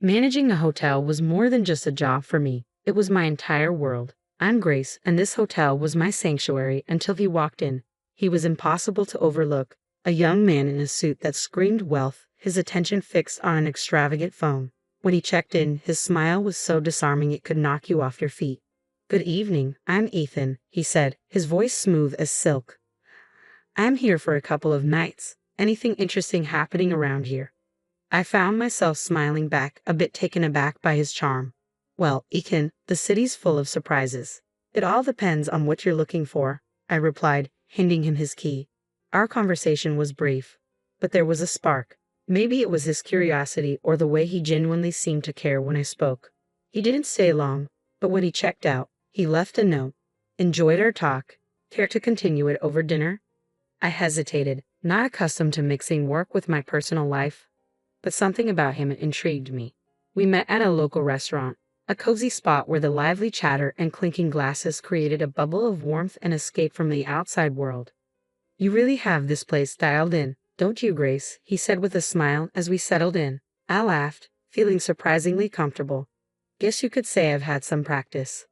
Managing a hotel was more than just a job for me, it was my entire world. I'm Grace, and this hotel was my sanctuary until he walked in. He was impossible to overlook, a young man in a suit that screamed wealth, his attention fixed on an extravagant phone. When he checked in, his smile was so disarming it could knock you off your feet. "Good evening, I'm Ethan," he said, his voice smooth as silk. "I'm here for a couple of nights. Anything interesting happening around here?" I found myself smiling back, a bit taken aback by his charm. "Well, Ethan, the city's full of surprises. It all depends on what you're looking for," I replied, handing him his key. Our conversation was brief, but there was a spark. Maybe it was his curiosity or the way he genuinely seemed to care when I spoke. He didn't stay long, but when he checked out, he left a note. "Enjoyed our talk. Care to continue it over dinner?" I hesitated, not accustomed to mixing work with my personal life, but something about him intrigued me. We met at a local restaurant, a cozy spot where the lively chatter and clinking glasses created a bubble of warmth and escape from the outside world. "You really have this place dialed in, don't you, Grace?" he said with a smile as we settled in. I laughed, feeling surprisingly comfortable. "Guess you could say I've had some practice."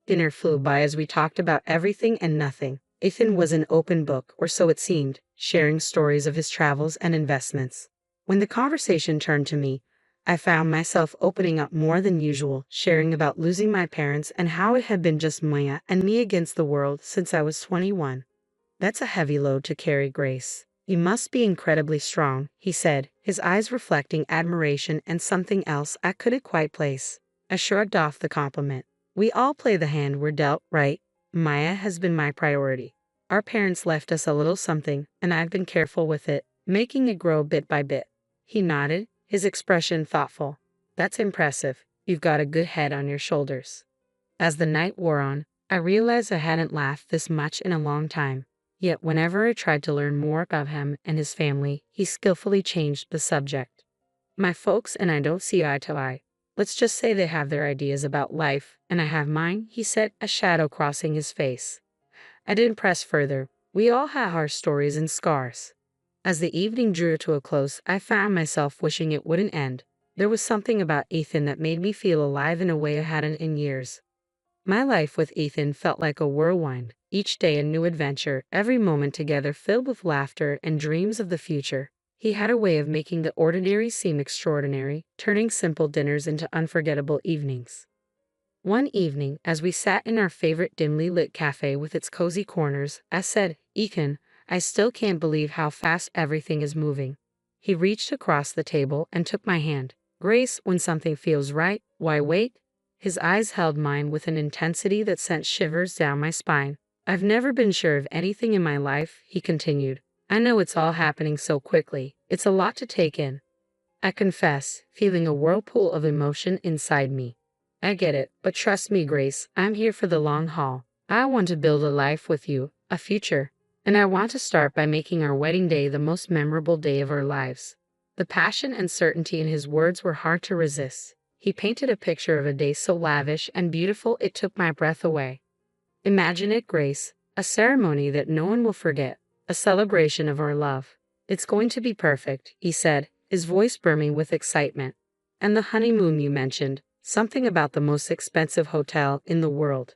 Dinner flew by as we talked about everything and nothing. Ethan was an open book, or so it seemed, sharing stories of his travels and investments. When the conversation turned to me, I found myself opening up more than usual, sharing about losing my parents and how it had been just Maya and me against the world since I was 21. "That's a heavy load to carry, Grace. You must be incredibly strong," he said, his eyes reflecting admiration and something else I couldn't quite place. I shrugged off the compliment. "We all play the hand we're dealt, right? Maya has been my priority. Our parents left us a little something, and I've been careful with it, making it grow bit by bit." He nodded, his expression thoughtful. "That's impressive. You've got a good head on your shoulders." As the night wore on, I realized I hadn't laughed this much in a long time. Yet whenever I tried to learn more about him and his family, he skillfully changed the subject. "My folks and I don't see eye to eye. Let's just say they have their ideas about life, and I have mine," he said, a shadow crossing his face. I didn't press further. We all have our stories and scars. As the evening drew to a close, I found myself wishing it wouldn't end. There was something about Ethan that made me feel alive in a way I hadn't in years. My life with Ethan felt like a whirlwind, each day a new adventure, every moment together filled with laughter and dreams of the future. He had a way of making the ordinary seem extraordinary, turning simple dinners into unforgettable evenings. One evening, as we sat in our favorite dimly lit cafe with its cozy corners, I said, "Ethan, I still can't believe how fast everything is moving." He reached across the table and took my hand. "Grace, when something feels right, why wait?" His eyes held mine with an intensity that sent shivers down my spine. "I've never been sure of anything in my life," he continued. "I know it's all happening so quickly. It's a lot to take in." I confess, feeling a whirlpool of emotion inside me. "I get it, but trust me, Grace, I'm here for the long haul. I want to build a life with you, a future. And I want to start by making our wedding day the most memorable day of our lives." The passion and certainty in his words were hard to resist. He painted a picture of a day so lavish and beautiful it took my breath away. "Imagine it, Grace, a ceremony that no one will forget, a celebration of our love. It's going to be perfect," he said, his voice brimming with excitement. "And the honeymoon you mentioned, something about the most expensive hotel in the world?"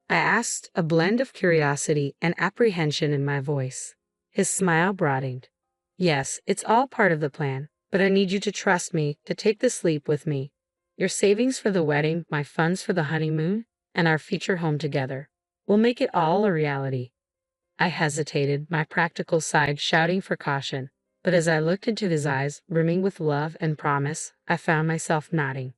I asked, a blend of curiosity and apprehension in my voice. His smile broadened. "Yes, it's all part of the plan, but I need you to trust me, to take this leap with me. Your savings for the wedding, my funds for the honeymoon, and our future home together. We'll make it all a reality." I hesitated, my practical side shouting for caution, but as I looked into his eyes, brimming with love and promise, I found myself nodding.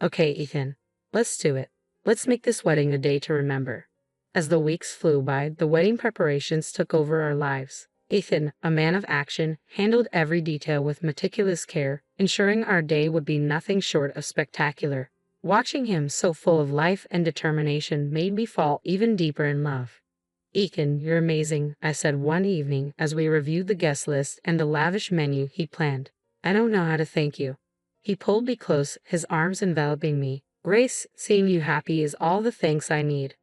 "Okay, Ethan, let's do it. Let's make this wedding a day to remember." As the weeks flew by, the wedding preparations took over our lives. Ethan, a man of action, handled every detail with meticulous care, ensuring our day would be nothing short of spectacular. Watching him so full of life and determination made me fall even deeper in love. "Ethan, you're amazing," I said one evening as we reviewed the guest list and the lavish menu he planned. "I don't know how to thank you." He pulled me close, his arms enveloping me. "Grace, seeing you happy is all the thanks I need.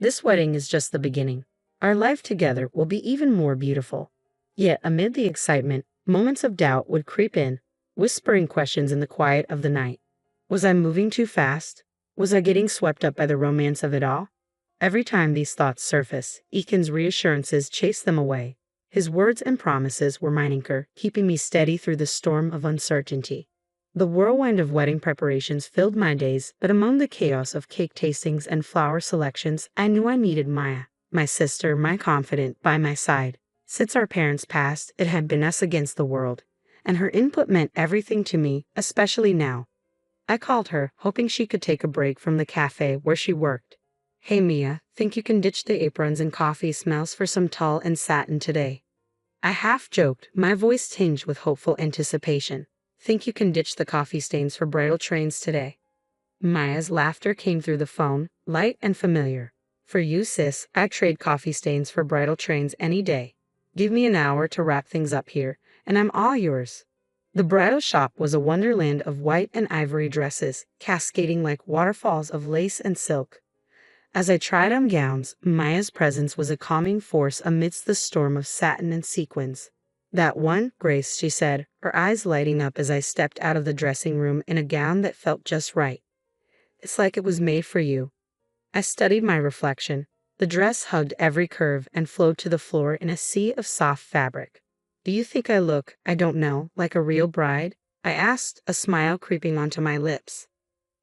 This wedding is just the beginning. Our life together will be even more beautiful." Yet amid the excitement, moments of doubt would creep in. whispering questions in the quiet of the night. Was I moving too fast? Was I getting swept up by the romance of it all? Every time these thoughts surface, Ethan's reassurances chased them away. His words and promises were my anchor, keeping me steady through the storm of uncertainty. The whirlwind of wedding preparations filled my days, but among the chaos of cake tastings and flower selections, I knew I needed Maya, my sister, my confidant, by my side. Since our parents passed, it had been us against the world, and her input meant everything to me, especially now. I called her, hoping she could take a break from the cafe where she worked. Hey Mia, think you can ditch the aprons and coffee smells for some tulle and satin today? I half joked, my voice tinged with hopeful anticipation. Think you can ditch the coffee stains for bridal trains today? Maya's laughter came through the phone, light and familiar. For you, sis, I'd trade coffee stains for bridal trains any day. Give me an hour to wrap things up here, and I'm all yours. The bridal shop was a wonderland of white and ivory dresses, cascading like waterfalls of lace and silk. As I tried on gowns, Maya's presence was a calming force amidst the storm of satin and sequins. That one, Grace, she said, her eyes lighting up as I stepped out of the dressing room in a gown that felt just right. It's like it was made for you. I studied my reflection. The dress hugged every curve and flowed to the floor in a sea of soft fabric. Do you think I look, I don't know, like a real bride? I asked, a smile creeping onto my lips.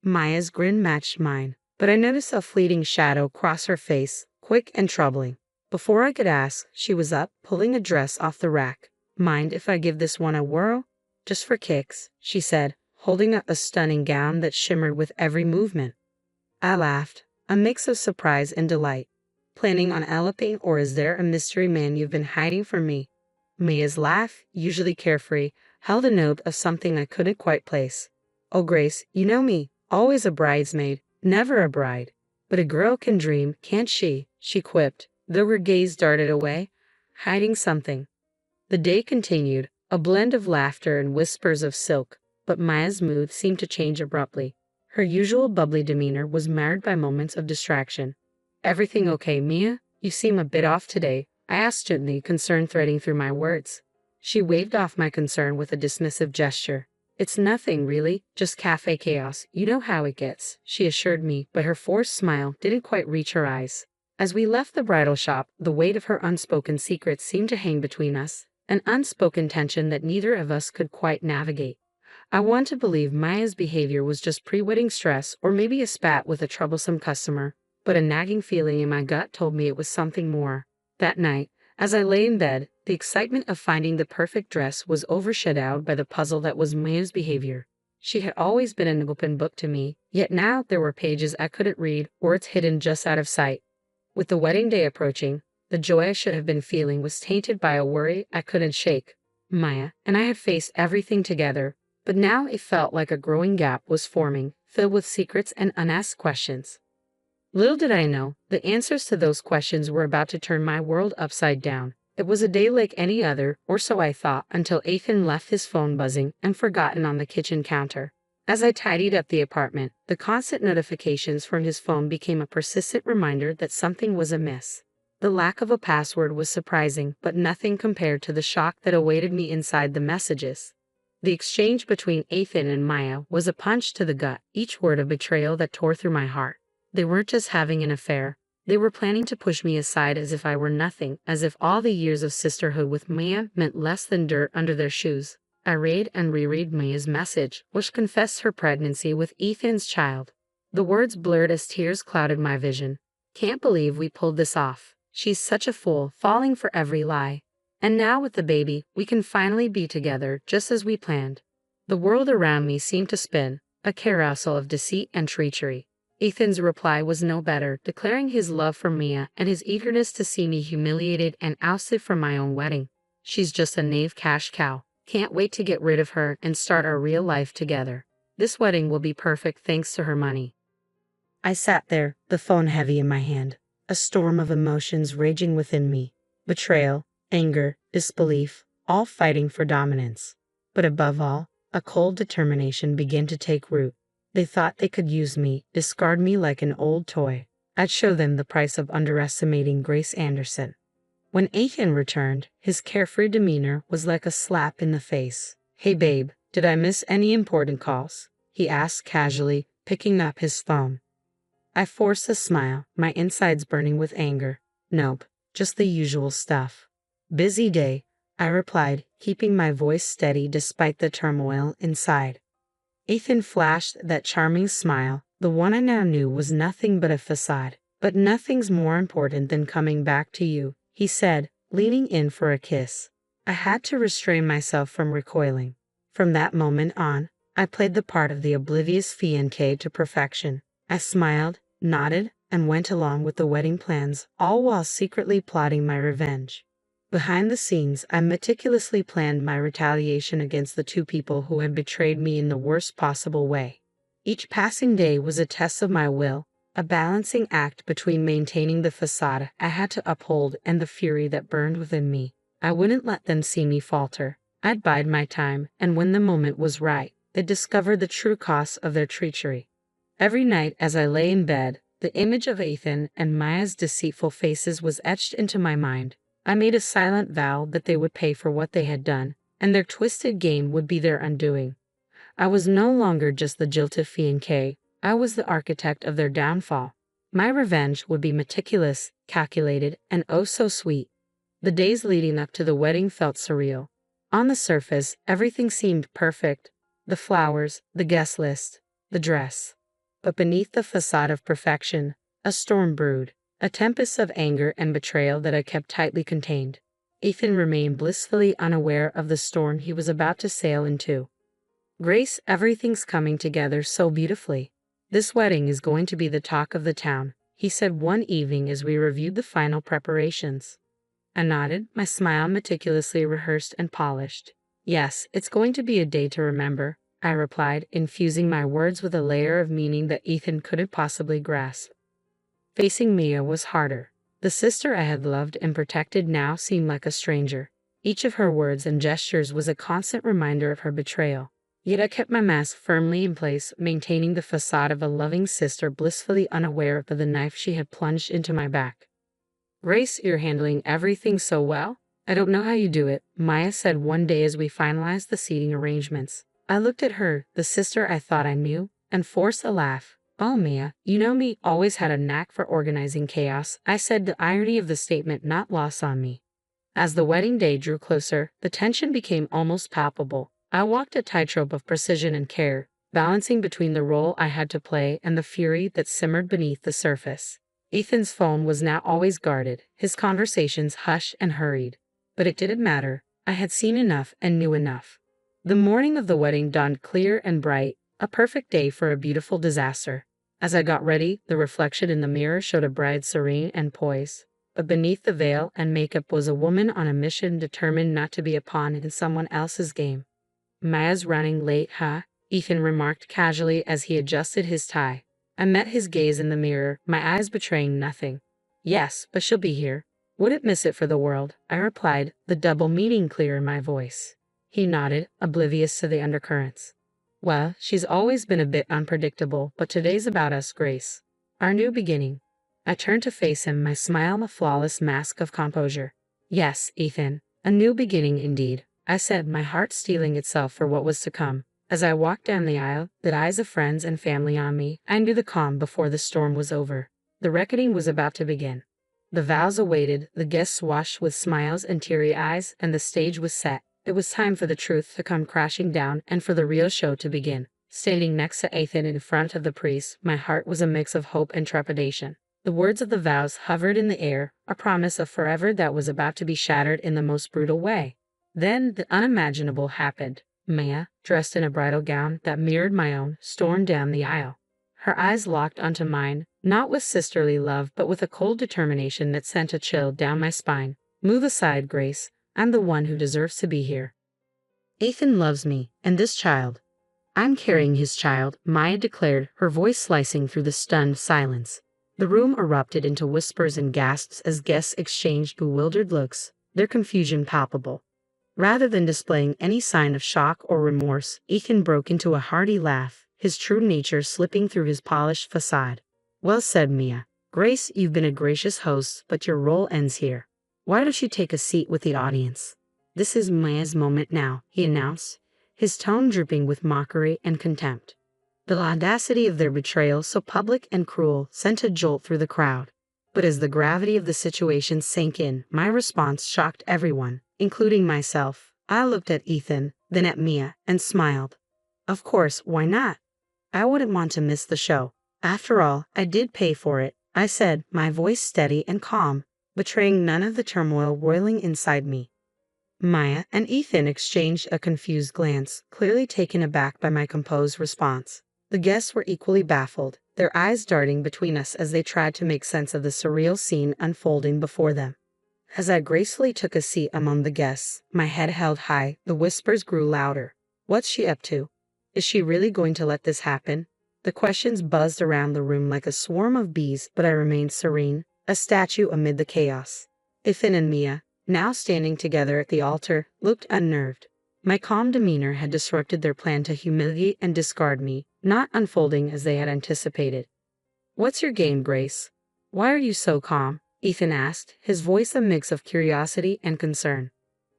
Maya's grin matched mine, but I noticed a fleeting shadow cross her face, quick and troubling. Before I could ask, she was up, pulling a dress off the rack. Mind if I give this one a whirl? Just for kicks, she said, holding up a stunning gown that shimmered with every movement. I laughed, a mix of surprise and delight. Planning on eloping, or is there a mystery man you've been hiding from me? Maya's laugh, usually carefree, held a note of something I couldn't quite place. Oh Grace, you know me, always a bridesmaid, never a bride. But a girl can dream, can't she? She quipped, though her gaze darted away, hiding something. The day continued, a blend of laughter and whispers of silk, but Maya's mood seemed to change abruptly. Her usual bubbly demeanor was marred by moments of distraction. Everything okay, Mia? You seem a bit off today, I asked gently, concern threading through my words. She waved off my concern with a dismissive gesture. It's nothing, really, just cafe chaos, you know how it gets, she assured me, but her forced smile didn't quite reach her eyes. As we left the bridal shop, the weight of her unspoken secrets seemed to hang between us. An unspoken tension that neither of us could quite navigate. I want to believe Maya's behavior was just pre-wedding stress or maybe a spat with a troublesome customer, but a nagging feeling in my gut told me it was something more. That night, as I lay in bed, the excitement of finding the perfect dress was overshadowed by the puzzle that was Maya's behavior. She had always been an open book to me, yet now there were pages I couldn't read, words hidden just out of sight. With the wedding day approaching, the joy I should have been feeling was tainted by a worry I couldn't shake. Maya and I had faced everything together, but now it felt like a growing gap was forming, filled with secrets and unasked questions. Little did I know, the answers to those questions were about to turn my world upside down. It was a day like any other, or so I thought, until Ethan left his phone buzzing and forgotten on the kitchen counter. As I tidied up the apartment, the constant notifications from his phone became a persistent reminder that something was amiss. The lack of a password was surprising, but nothing compared to the shock that awaited me inside the messages. The exchange between Ethan and Maya was a punch to the gut, each word a betrayal that tore through my heart. They weren't just having an affair. They were planning to push me aside as if I were nothing, as if all the years of sisterhood with Maya meant less than dirt under their shoes. I read and reread Maya's message, which confessed her pregnancy with Ethan's child. The words blurred as tears clouded my vision. Can't believe we pulled this off. She's such a fool, falling for every lie. And now with the baby, we can finally be together, just as we planned. The world around me seemed to spin, a carousel of deceit and treachery. Ethan's reply was no better, declaring his love for Mia and his eagerness to see me humiliated and ousted from my own wedding. She's just a knave cash cow. Can't wait to get rid of her and start our real life together. This wedding will be perfect thanks to her money. I sat there, the phone heavy in my hand, a storm of emotions raging within me. Betrayal, anger, disbelief, all fighting for dominance. But above all, a cold determination began to take root. They thought they could use me, discard me like an old toy. I'd show them the price of underestimating Grace Anderson. When Ethan returned, his carefree demeanor was like a slap in the face. Hey babe, Did I miss any important calls? He asked casually, picking up his phone. I forced a smile, my insides burning with anger. Nope, just the usual stuff. Busy day, I replied, keeping my voice steady despite the turmoil inside. Ethan flashed that charming smile, the one I now knew was nothing but a facade. But nothing's more important than coming back to you, he said, leaning in for a kiss. I had to restrain myself from recoiling. From that moment on, I played the part of the oblivious fiancé to perfection. I smiled, nodded, and went along with the wedding plans, all while secretly plotting my revenge. Behind the scenes, I meticulously planned my retaliation against the two people who had betrayed me in the worst possible way. Each passing day was a test of my will, a balancing act between maintaining the facade I had to uphold and the fury that burned within me. I wouldn't let them see me falter. I'd bide my time, and when the moment was right, they'd discover the true cost of their treachery. Every night as I lay in bed, the image of Ethan and Maya's deceitful faces was etched into my mind. I made a silent vow that they would pay for what they had done, and their twisted game would be their undoing. I was no longer just the jilted fiancé, I was the architect of their downfall. My revenge would be meticulous, calculated, and oh so sweet. The days leading up to the wedding felt surreal. On the surface, everything seemed perfect. The flowers, the guest list, the dress. But beneath the facade of perfection, a storm brewed, a tempest of anger and betrayal that I kept tightly contained. Ethan remained blissfully unaware of the storm he was about to sail into. Grace, everything's coming together so beautifully. This wedding is going to be the talk of the town, he said one evening as we reviewed the final preparations. I nodded, my smile meticulously rehearsed and polished. Yes, it's going to be a day to remember, I replied, infusing my words with a layer of meaning that Ethan couldn't possibly grasp. Facing Mia was harder. The sister I had loved and protected now seemed like a stranger. Each of her words and gestures was a constant reminder of her betrayal. Yet I kept my mask firmly in place, maintaining the facade of a loving sister blissfully unaware of the knife she had plunged into my back. Grace, you're handling everything so well. I don't know how you do it, Maya said one day as we finalized the seating arrangements. I looked at her, the sister I thought I knew, and forced a laugh. Oh, Mia, you know me, always had a knack for organizing chaos, I said, the irony of the statement not lost on me. As the wedding day drew closer, the tension became almost palpable. I walked a tightrope of precision and care, balancing between the role I had to play and the fury that simmered beneath the surface. Ethan's phone was now always guarded, his conversations hushed and hurried. But it didn't matter. I had seen enough and knew enough. The morning of the wedding dawned clear and bright, a perfect day for a beautiful disaster. As I got ready, the reflection in the mirror showed a bride serene and poised. But beneath the veil and makeup was a woman on a mission determined not to be a pawn in someone else's game. Maya's running late, huh? Ethan remarked casually as he adjusted his tie. I met his gaze in the mirror, my eyes betraying nothing. Yes, but she'll be here. Wouldn't miss it for the world, I replied, the double meaning clear in my voice. He nodded, oblivious to the undercurrents. Well, she's always been a bit unpredictable, but today's about us, Grace. Our new beginning. I turned to face him, my smile a flawless mask of composure. Yes, Ethan, a new beginning indeed, I said, my heart steeling itself for what was to come. As I walked down the aisle, the eyes of friends and family on me, I knew the calm before the storm was over. The reckoning was about to begin. The vows awaited, the guests washed with smiles and teary eyes, and the stage was set. It was time for the truth to come crashing down and for the real show to begin. Standing next to Ethan in front of the priest, my heart was a mix of hope and trepidation. The words of the vows hovered in the air, a promise of forever that was about to be shattered in the most brutal way. Then the unimaginable happened. Maya, dressed in a bridal gown that mirrored my own, stormed down the aisle. Her eyes locked onto mine, not with sisterly love but with a cold determination that sent a chill down my spine. Move aside, Grace. I'm the one who deserves to be here. Ethan loves me, and this child. I'm carrying his child, Maya declared, her voice slicing through the stunned silence. The room erupted into whispers and gasps as guests exchanged bewildered looks, their confusion palpable. Rather than displaying any sign of shock or remorse, Ethan broke into a hearty laugh, his true nature slipping through his polished facade. Well said, Mia. Grace, you've been a gracious host, but your role ends here. Why don't you take a seat with the audience? This is Maya's moment now, he announced, his tone dripping with mockery and contempt. The audacity of their betrayal, so public and cruel, sent a jolt through the crowd. But as the gravity of the situation sank in, my response shocked everyone, including myself. I looked at Ethan, then at Mia, and smiled. Of course, why not? I wouldn't want to miss the show. After all, I did pay for it, I said, my voice steady and calm, betraying none of the turmoil roiling inside me. Maya and Ethan exchanged a confused glance, clearly taken aback by my composed response. The guests were equally baffled, their eyes darting between us as they tried to make sense of the surreal scene unfolding before them. As I gracefully took a seat among the guests, my head held high, the whispers grew louder. What's she up to? Is she really going to let this happen? The questions buzzed around the room like a swarm of bees, but I remained serene, a statue amid the chaos. Ethan and Mia, now standing together at the altar, looked unnerved. My calm demeanor had disrupted their plan to humiliate and discard me, not unfolding as they had anticipated. What's your game, Grace? Why are you so calm? Ethan asked, his voice a mix of curiosity and concern.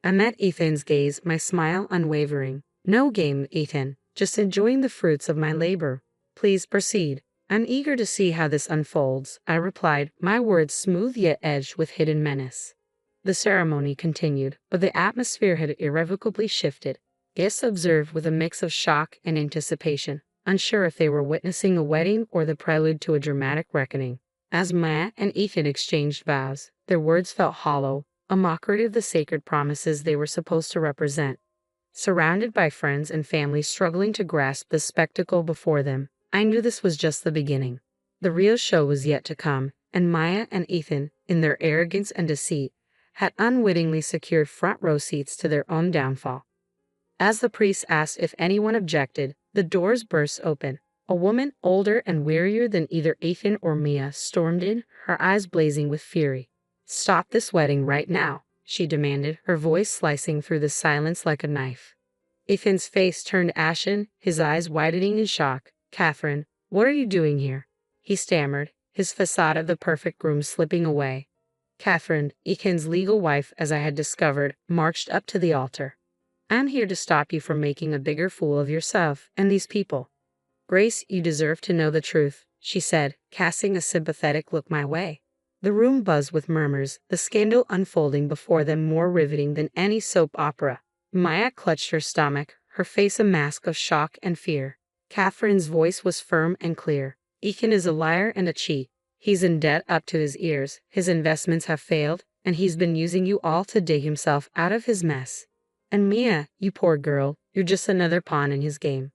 I met Ethan's gaze, my smile unwavering. No game, Ethan, just enjoying the fruits of my labor. Please proceed. I'm eager to see how this unfolds, I replied, my words smooth yet edged with hidden menace. The ceremony continued, but the atmosphere had irrevocably shifted. Guests observed with a mix of shock and anticipation, unsure if they were witnessing a wedding or the prelude to a dramatic reckoning. As Maya and Ethan exchanged vows, their words felt hollow, a mockery of the sacred promises they were supposed to represent. Surrounded by friends and family struggling to grasp the spectacle before them, I knew this was just the beginning. The real show was yet to come, and Maya and Ethan, in their arrogance and deceit, had unwittingly secured front row seats to their own downfall. As the priest asked if anyone objected, the doors burst open. A woman, older and wearier than either Ethan or Mia, stormed in, her eyes blazing with fury. Stop this wedding right now, she demanded, her voice slicing through the silence like a knife. Ethan's face turned ashen, his eyes widening in shock. Catherine, what are you doing here? He stammered, his facade of the perfect groom slipping away. Catherine, Ethan's legal wife, as I had discovered, marched up to the altar. I'm here to stop you from making a bigger fool of yourself and these people. Grace, you deserve to know the truth, she said, casting a sympathetic look my way. The room buzzed with murmurs, the scandal unfolding before them more riveting than any soap opera. Maya clutched her stomach, her face a mask of shock and fear. Catherine's voice was firm and clear. Ethan is a liar and a cheat. He's in debt up to his ears, his investments have failed, and he's been using you all to dig himself out of his mess. And Mia, you poor girl, you're just another pawn in his game.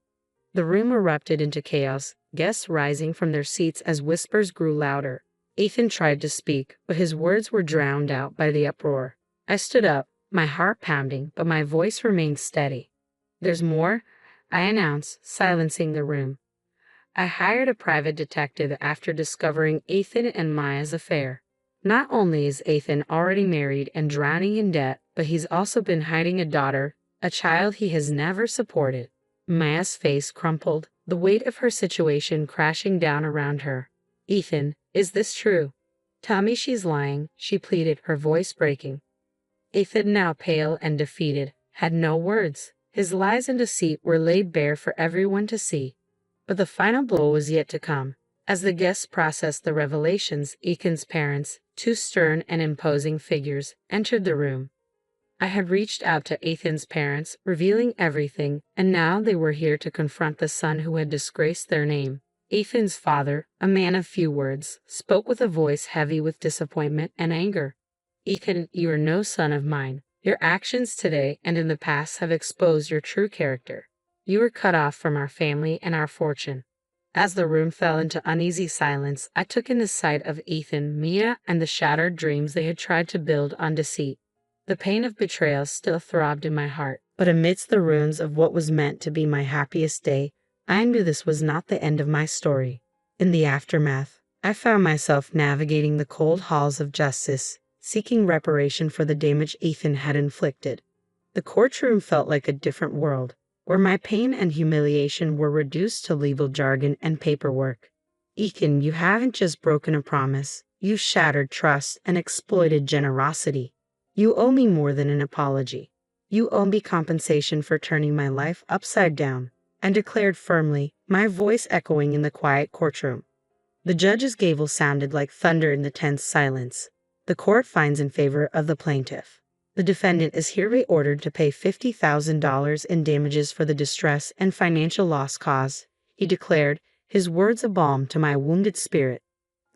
The room erupted into chaos, guests rising from their seats as whispers grew louder. Ethan tried to speak, but his words were drowned out by the uproar. I stood up, my heart pounding, but my voice remained steady. There's more, I announced, silencing the room. I hired a private detective after discovering Ethan and Maya's affair. Not only is Ethan already married and drowning in debt, but he's also been hiding a daughter, a child he has never supported. Maya's face crumpled, the weight of her situation crashing down around her. Ethan, is this true? Tell me she's lying, she pleaded, her voice breaking. Ethan, now pale and defeated, had no words. His lies and deceit were laid bare for everyone to see. But the final blow was yet to come. As the guests processed the revelations, Ethan's parents, two stern and imposing figures, entered the room. I had reached out to Ethan's parents, revealing everything, and now they were here to confront the son who had disgraced their name. Ethan's father, a man of few words, spoke with a voice heavy with disappointment and anger. Ethan, you are no son of mine. Your actions today and in the past have exposed your true character. You were cut off from our family and our fortune. As the room fell into uneasy silence, I took in the sight of Ethan, Mia, and the shattered dreams they had tried to build on deceit. The pain of betrayal still throbbed in my heart, but amidst the ruins of what was meant to be my happiest day, I knew this was not the end of my story. In the aftermath, I found myself navigating the cold halls of justice, seeking reparation for the damage Ethan had inflicted. The courtroom felt like a different world, where my pain and humiliation were reduced to legal jargon and paperwork. Ethan, you haven't just broken a promise, you shattered trust and exploited generosity. You owe me more than an apology. You owe me compensation for turning my life upside down, and declared firmly, my voice echoing in the quiet courtroom. The judge's gavel sounded like thunder in the tense silence. The court finds in favor of the plaintiff. The defendant is hereby ordered to pay $50,000 in damages for the distress and financial loss caused, he declared, his words a balm to my wounded spirit.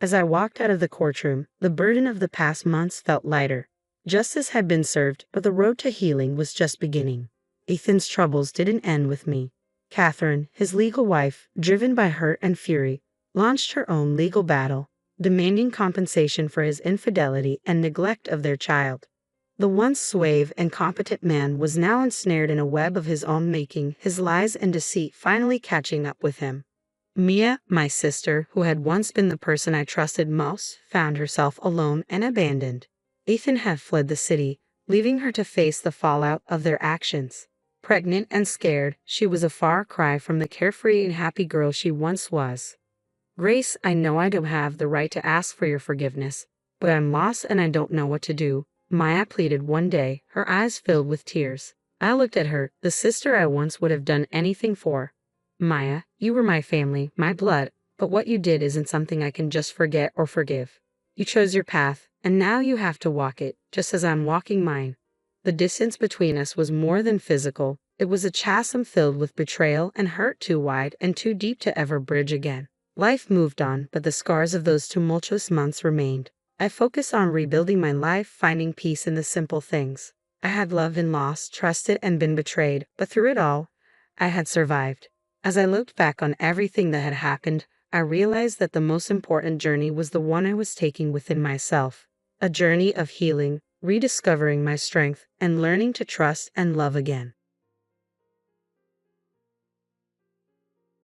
As I walked out of the courtroom, the burden of the past months felt lighter. Justice had been served, but the road to healing was just beginning. Ethan's troubles didn't end with me. Catherine, his legal wife, driven by hurt and fury, launched her own legal battle, demanding compensation for his infidelity and neglect of their child. The once suave and competent man was now ensnared in a web of his own making, his lies and deceit finally catching up with him. Mia, my sister, who had once been the person I trusted most, found herself alone and abandoned. Ethan had fled the city, leaving her to face the fallout of their actions. Pregnant and scared, she was a far cry from the carefree and happy girl she once was. Grace, I know I don't have the right to ask for your forgiveness, but I'm lost and I don't know what to do, Maya pleaded one day, her eyes filled with tears. I looked at her, the sister I once would have done anything for. Maya, you were my family, my blood, but what you did isn't something I can just forget or forgive. You chose your path, and now you have to walk it, just as I'm walking mine. The distance between us was more than physical, it was a chasm filled with betrayal and hurt too wide and too deep to ever bridge again. Life moved on, but the scars of those tumultuous months remained. I focused on rebuilding my life, finding peace in the simple things. I had loved and lost, trusted and been betrayed, but through it all, I had survived. As I looked back on everything that had happened, I realized that the most important journey was the one I was taking within myself. A journey of healing, rediscovering my strength, and learning to trust and love again.